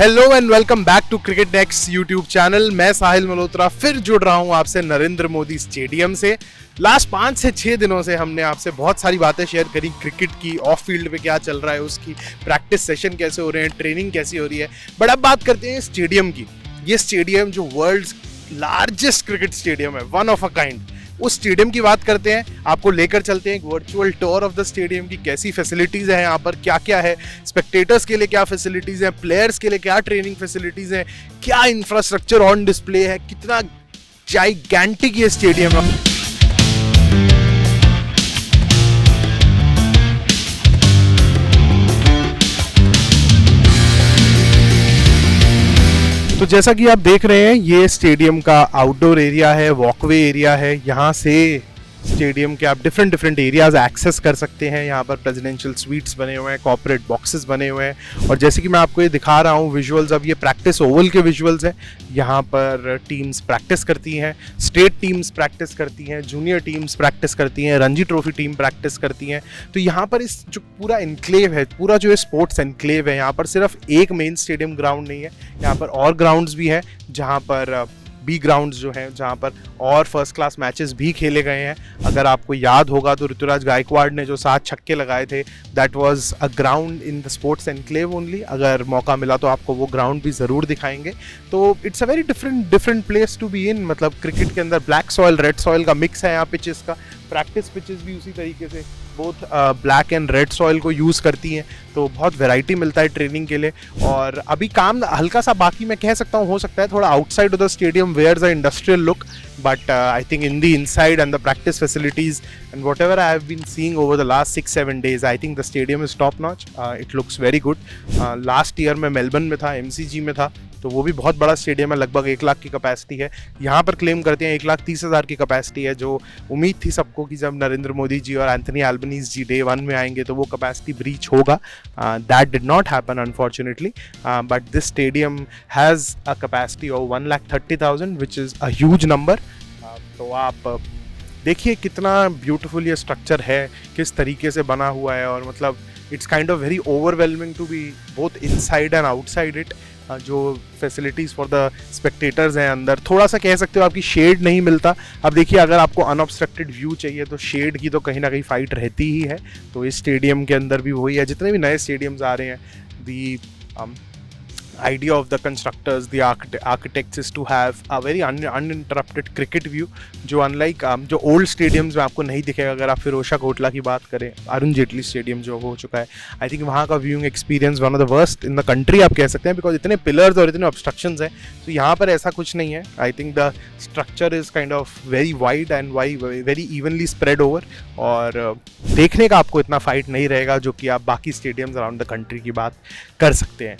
Hello and welcome back to cricket next YouTube channel. मैं साहिल मल्होत्रा फिर जुड़ रहा हूं आपसे नरेंद्र मोदी स्टेडियम से। लास्ट 5 से 6 दिनों से हमने आपसे बहुत सारी बातें शेयर करी क्रिकेट की, ऑफ फील्ड पे क्या चल रहा है, उसकी प्रैक्टिस सेशन कैसे हो रहे हैं, ट्रेनिंग कैसी हो रही है। बट अब बात करते हैं स्टेडियम की। ये स्टेडियम जो वर्ल्ड्स लार्जेस्ट क्रिकेट स्टेडियम है, वन ऑफ अ काइंड, उस स्टेडियम की बात करते हैं। आपको लेकर चलते हैं एक virtual tour of the stadium की, कैसी फैसिलिटीज़ हैं यहाँ पर, क्या क्या है, स्पेक्टेटर्स के लिए क्या फैसिलिटीज़ हैं, प्लेयर्स के लिए क्या ट्रेनिंग फैसिलिटीज़ हैं, क्या इंफ्रास्ट्रक्चर ऑन डिस्प्ले है, कितना जाइगैंटिक ये स्टेडियम है। तो जैसा कि आप देख रहे हैं, ये स्टेडियम का आउटडोर एरिया है, वॉकवे एरिया है। यहाँ से स्टेडियम के आप डिफरेंट एरियाज एक्सेस कर सकते हैं। यहाँ पर प्रेसिडेंशियल स्वीट्स बने हुए हैं, कॉर्पोरेट बॉक्सेस बने हुए हैं। और जैसे कि मैं आपको ये दिखा रहा हूँ विजुअल्स, अब ये प्रैक्टिस ओवल के विजुअल्स हैं। यहाँ पर टीम्स प्रैक्टिस करती हैं, स्टेट टीम्स प्रैक्टिस करती हैं, जूनियर टीम्स प्रैक्टिस करती हैं, रणजी ट्रॉफी टीम प्रैक्टिस करती हैं। तो यहाँ पर इस जो पूरा इनक्लेव है, पूरा जो स्पोर्ट्स इनक्लेव है, यहाँ पर सिर्फ एक मेन स्टेडियम ग्राउंड नहीं है, यहाँ पर और ग्राउंड्स भी हैं, जहाँ पर बी ग्राउंड्स जो हैं, जहाँ पर और फर्स्ट क्लास मैचेस भी खेले गए हैं। अगर आपको याद होगा तो ऋतुराज गायकवाड़ ने जो 7 छक्के लगाए थे, that was a ground in the sports enclave only. अगर मौका मिला तो आपको वो ग्राउंड भी ज़रूर दिखाएंगे। तो it's a very different place to be in. मतलब क्रिकेट के अंदर ब्लैक सॉयल रेड सॉयल का मिक्स है यहाँ पिचेस का। प्रैक्टिस पिचेस भी उसी तरीके से both black and red soil को यूज़ करती हैं, तो बहुत वैरायटी मिलता है ट्रेनिंग के लिए। और अभी काम हल्का सा बाकी, मैं कह सकता हूँ, हो सकता है थोड़ा outside of the stadium where's a industrial look, but I think in the inside and the practice facilities and whatever I have been seeing over the last 6-7 days, I think the stadium is top notch. It looks very good. Last year मैं Melbourne में था, MCG में था, तो वो भी बहुत बड़ा स्टेडियम है, लगभग 1 लाख की कैपेसिटी है। यहाँ पर क्लेम करते हैं 1,30,000 की कैपेसिटी है, जो उम्मीद थी सबको कि जब नरेंद्र मोदी जी और एंथनी एल्बनीज़ जी डे 1 में आएंगे तो वो कैपेसिटी ब्रीच होगा। That did not happen unfortunately, but this stadium has a capacity of 1,30,000 which is a huge number. तो आप देखिए कितना ब्यूटीफुल ये स्ट्रक्चर है, किस तरीके से बना हुआ है। और मतलब it's kind of very overwhelming to be both inside and outside it. जो फैसिलिटीज़ फॉर द स्पेक्टेटर्स हैं अंदर, थोड़ा सा कह सकते हो आपकी शेड नहीं मिलता। अब देखिए, अगर आपको अनऑब्स्ट्रक्टेड व्यू चाहिए तो शेड की तो कहीं ना कहीं फाइट रहती ही है। तो इस स्टेडियम के अंदर भी वही है। जितने भी नए स्टेडियम्स आ रहे हैं, दी idea of the constructors, the architects is to have a very uninterrupted cricket view, जो unlike जो old stadiums में आपको नहीं दिखेगा। अगर आप फिरोशा कोटला की बात करें, अरुण जेटली स्टेडियम जो हो चुका है, आई थिंक वहाँ का viewing experience one of the worst in the country आप कह सकते हैं, बिकॉज इतने पिलर्स और इतने ऑब्स्ट्रक्शंस हैं। तो यहाँ पर ऐसा कुछ नहीं है। I think the structure is kind of very wide and very evenly spread over, और देखने का आपको इतना फाइट नहीं रहेगा जो कि आप बाकी स्टेडियम्स अराउंड द कंट्री की बात कर सकते हैं।